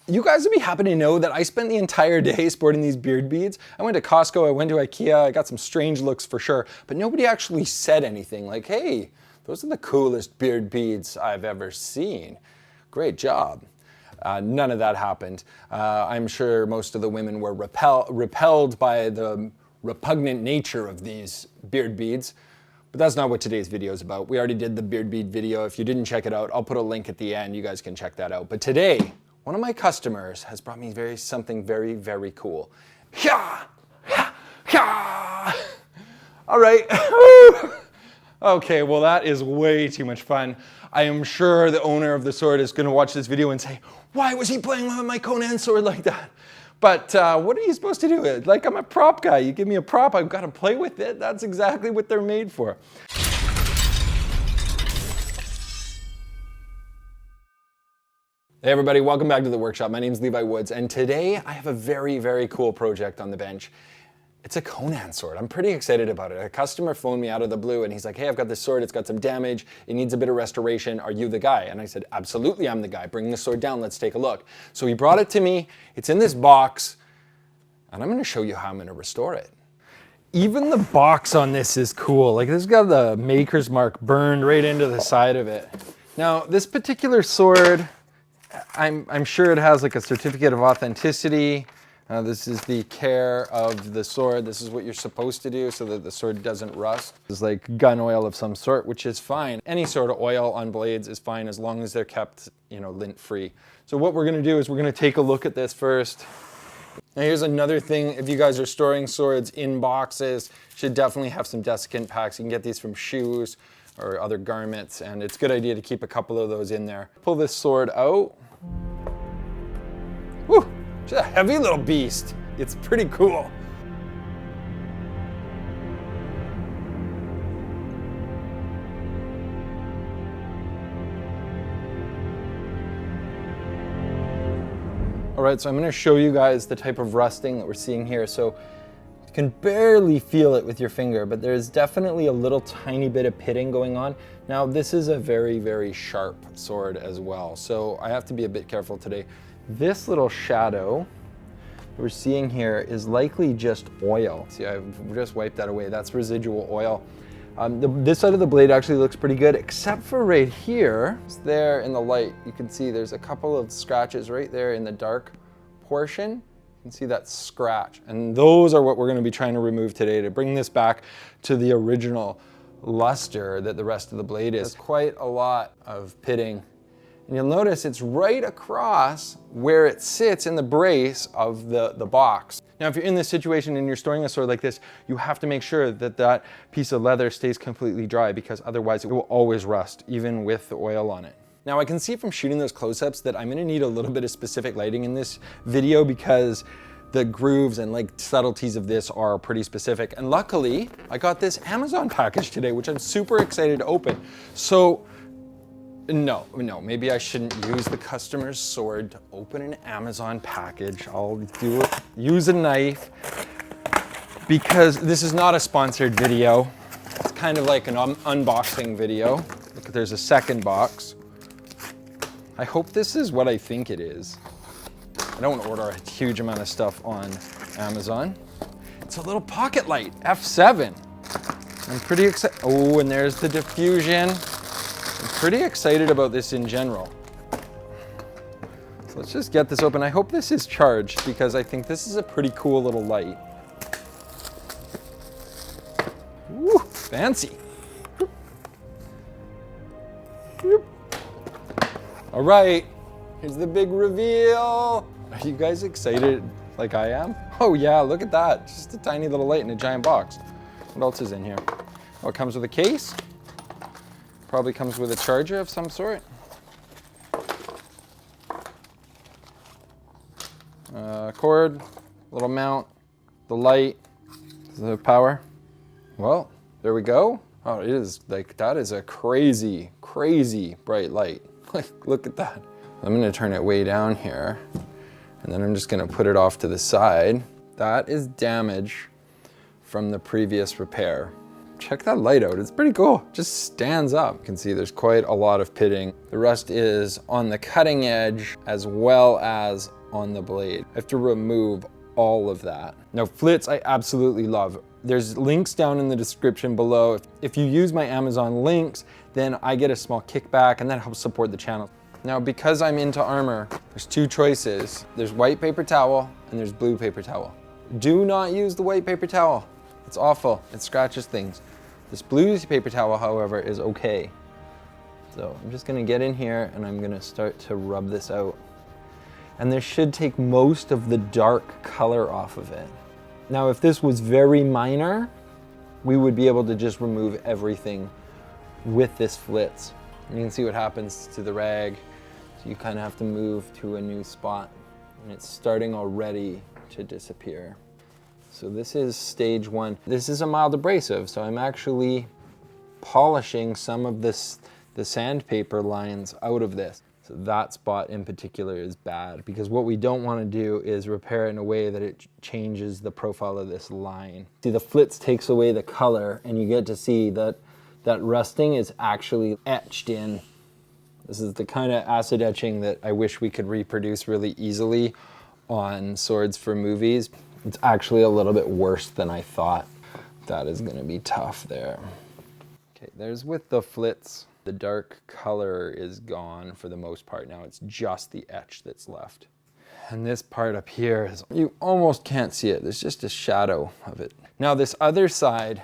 You guys would be happy to know that I spent the entire day sporting these beard beads. I went to Costco, I went to IKEA, I got some strange looks for sure, but nobody actually said anything like, hey, those are the coolest beard beads I've ever seen. Great job. None of that happened. I'm sure most of the women were repelled by the repugnant nature of these beard beads. But that's not what today's video is about. We already did the beard bead video. If you didn't check it out, I'll put a link at the end. You guys can check that out. But today, one of my customers has brought me something very, very cool. Ha! Ha! Ha! All right. Okay, well that is way too much fun. I am sure the owner of the sword is going to watch this video and say, why was he playing with my Conan sword like that? But what are you supposed to do? Like, I'm a prop guy. You give me a prop, I've got to play with it. That's exactly what they're made for. Hey everybody, welcome back to the workshop. My name is Levi Woods, and today I have a very, very cool project on the bench. It's a Conan sword. I'm pretty excited about it. A customer phoned me out of the blue and he's like, hey, I've got this sword, it's got some damage, it needs a bit of restoration, are you the guy? And I said, absolutely, I'm the guy. Bring the sword down, let's take a look. So he brought it to me, it's in this box, and I'm gonna show you how I'm gonna restore it. Even the box on this is cool. Like, this has got the maker's mark burned right into the side of it. Now, this particular sword, I'm sure it has like a certificate of authenticity. This is the care of the sword. This is what you're supposed to do so that the sword doesn't rust. It's like gun oil of some sort, which is fine. Any sort of oil on blades is fine as long as they're kept, lint free. So what we're gonna do is we're gonna take a look at this first. Now here's another thing, if you guys are storing swords in boxes, you should definitely have some desiccant packs. You can get these from shoes or other garments, and it's a good idea to keep a couple of those in there. Pull this sword out. Whew. It's a heavy little beast. It's pretty cool. All right, so I'm going to show you guys the type of rusting that we're seeing here. So you can barely feel it with your finger, but there's definitely a little tiny bit of pitting going on. Now, this is a very, very sharp sword as well, so I have to be a bit careful today. This little shadow we're seeing here is likely just oil. See, I've just wiped that away. That's residual oil. This side of the blade actually looks pretty good, except for right here. It's there in the light. You can see there's a couple of scratches right there in the dark portion. You can see that scratch. And those are what we're going to be trying to remove today to bring this back to the original luster that the rest of the blade is. There's quite a lot of pitting. And you'll notice it's right across where it sits in the brace of the box. Now, if you're in this situation and you're storing a sword like this, you have to make sure that that piece of leather stays completely dry, because otherwise it will always rust, even with the oil on it. Now, I can see from shooting those close-ups that I'm gonna need a little bit of specific lighting in this video because the grooves and like subtleties of this are pretty specific. And luckily, I got this Amazon package today, which I'm super excited to open. So, no, maybe I shouldn't use the customer's sword to open an Amazon package. I'll use a knife, because this is not a sponsored video. It's kind of like an unboxing video. Look, there's a second box. I hope this is what I think it is. I don't want to order a huge amount of stuff on Amazon. It's a little pocket light, F7. I'm pretty excited. Oh, and there's the diffusion. I'm pretty excited about this in general. So let's just get this open. I hope this is charged, because I think this is a pretty cool little light. Woo, fancy. All right, here's the big reveal. Are you guys excited like I am? Oh yeah, look at that. Just a tiny little light in a giant box. What else is in here? Oh, it comes with a case. Probably comes with a charger of some sort. Cord, little mount, the light, the power. Well, there we go. Oh, it is like, that is a crazy, crazy bright light. Like, look at that. I'm gonna turn it way down here, and then I'm just gonna put it off to the side. That is damage from the previous repair. Check that light out, it's pretty cool. Just stands up. You can see there's quite a lot of pitting. The rust is on the cutting edge as well as on the blade. I have to remove all of that. Now flitz I absolutely love. There's links down in the description below. If you use my Amazon links, then I get a small kickback and that helps support the channel. Now because I'm into armor, there's two choices. There's white paper towel and there's blue paper towel. Do not use the white paper towel. It's awful, it scratches things. This blue paper towel, however, is okay. So I'm just gonna get in here and I'm gonna start to rub this out. And this should take most of the dark color off of it. Now, if this was very minor, we would be able to just remove everything with this flitz. And you can see what happens to the rag. So you kind of have to move to a new spot and it's starting already to disappear. So this is stage one. This is a mild abrasive, so I'm actually polishing some of the sandpaper lines out of this. So that spot in particular is bad because what we don't want to do is repair it in a way that it changes the profile of this line. See, the flitz takes away the color and you get to see that that rusting is actually etched in. This is the kind of acid etching that I wish we could reproduce really easily on Swords for Movies. It's actually a little bit worse than I thought. That is gonna be tough there. Okay, there's with the flitz. The dark color is gone for the most part. Now it's just the etch that's left. And this part up here, you almost can't see it. There's just a shadow of it. Now this other side,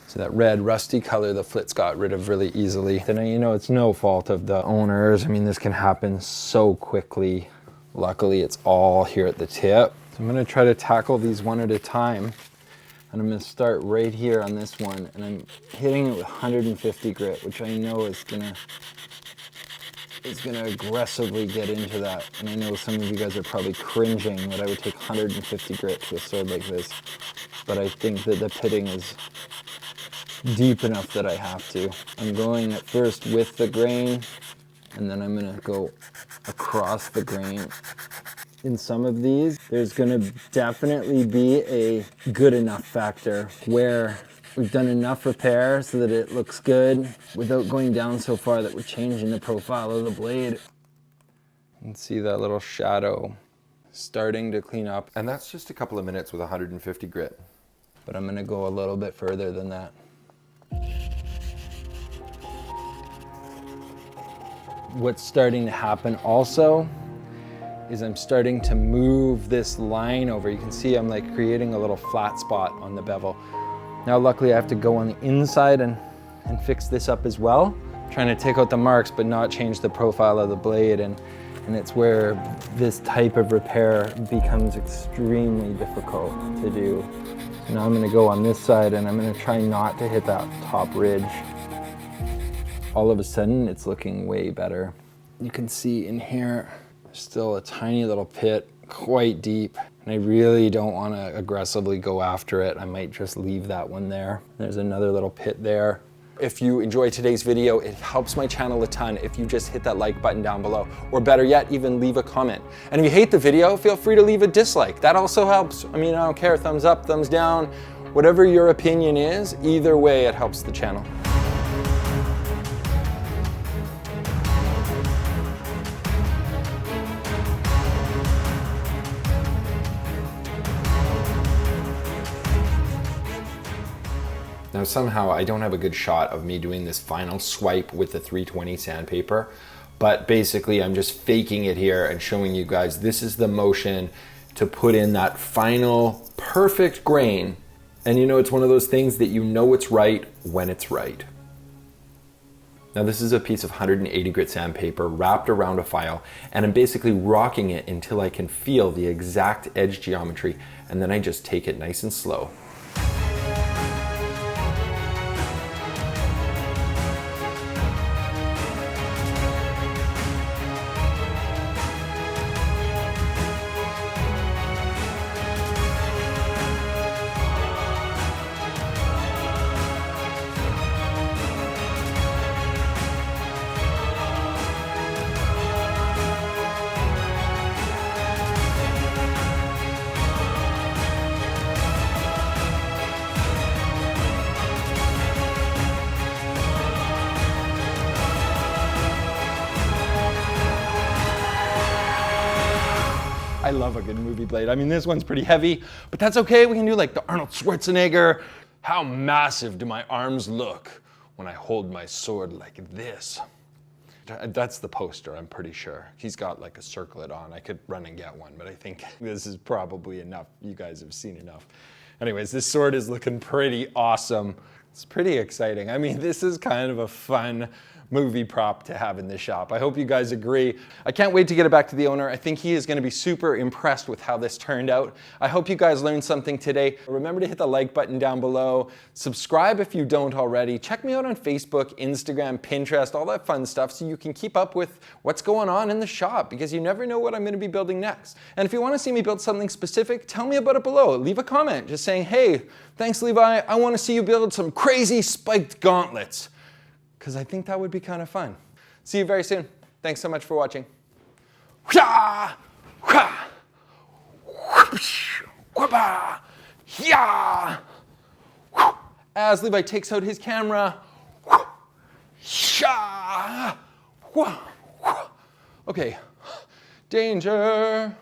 so that red rusty color the flitz got rid of really easily. And you know, it's no fault of the owners. I mean, this can happen so quickly. Luckily, it's all here at the tip. So I'm gonna try to tackle these one at a time. And I'm gonna start right here on this one, and I'm hitting it with 150 grit, which I know is gonna aggressively get into that. And I know some of you guys are probably cringing that I would take 150 grit to a sword like this, but I think that the pitting is deep enough that I have to. I'm going at first with the grain, and then I'm gonna go across the grain. In some of these, there's gonna definitely be a good enough factor where we've done enough repair so that it looks good without going down so far that we're changing the profile of the blade. You can see that little shadow starting to clean up. And that's just a couple of minutes with 150 grit. But I'm gonna go a little bit further than that. What's starting to happen also is I'm starting to move this line over. You can see I'm like creating a little flat spot on the bevel. Now luckily I have to go on the inside and fix this up as well. I'm trying to take out the marks but not change the profile of the blade, and it's where this type of repair becomes extremely difficult to do. So now I'm gonna go on this side and I'm gonna try not to hit that top ridge. All of a sudden it's looking way better. You can see in here, still a tiny little pit, quite deep, and I really don't want to aggressively go after it. I might just leave that one there. There's another little pit there. If you enjoyed today's video, it helps my channel a ton if you just hit that like button down below, or better yet, even leave a comment. And if you hate the video, feel free to leave a dislike. That also helps. I mean, I don't care, thumbs up, thumbs down, whatever your opinion is, either way it helps the channel. Now somehow I don't have a good shot of me doing this final swipe with the 320 sandpaper, but basically I'm just faking it here and showing you guys this is the motion to put in that final perfect grain. And you know, it's one of those things that you know it's right when it's right. Now this is a piece of 180 grit sandpaper wrapped around a file, and I'm basically rocking it until I can feel the exact edge geometry, and then I just take it nice and slow. I love a good movie blade. I mean, this one's pretty heavy, but that's okay. We can do like the Arnold Schwarzenegger. How massive do my arms look when I hold my sword like this? That's the poster, I'm pretty sure. He's got like a circlet on. I could run and get one, but I think this is probably enough. You guys have seen enough. Anyways, this sword is looking pretty awesome. It's pretty exciting. I mean, this is kind of a fun movie prop to have in the shop. I hope you guys agree. I can't wait to get it back to the owner. I think he is going to be super impressed with how this turned out. I hope you guys learned something today. Remember to hit the like button down below. Subscribe if you don't already. Check me out on Facebook, Instagram, Pinterest, all that fun stuff so you can keep up with what's going on in the shop, because you never know what I'm going to be building next. And if you want to see me build something specific, tell me about it below. Leave a comment just saying, hey, thanks Levi, I want to see you build some crazy spiked gauntlets, because I think that would be kind of fun. See you very soon. Thanks so much for watching. As Levi takes out his camera. Okay, danger.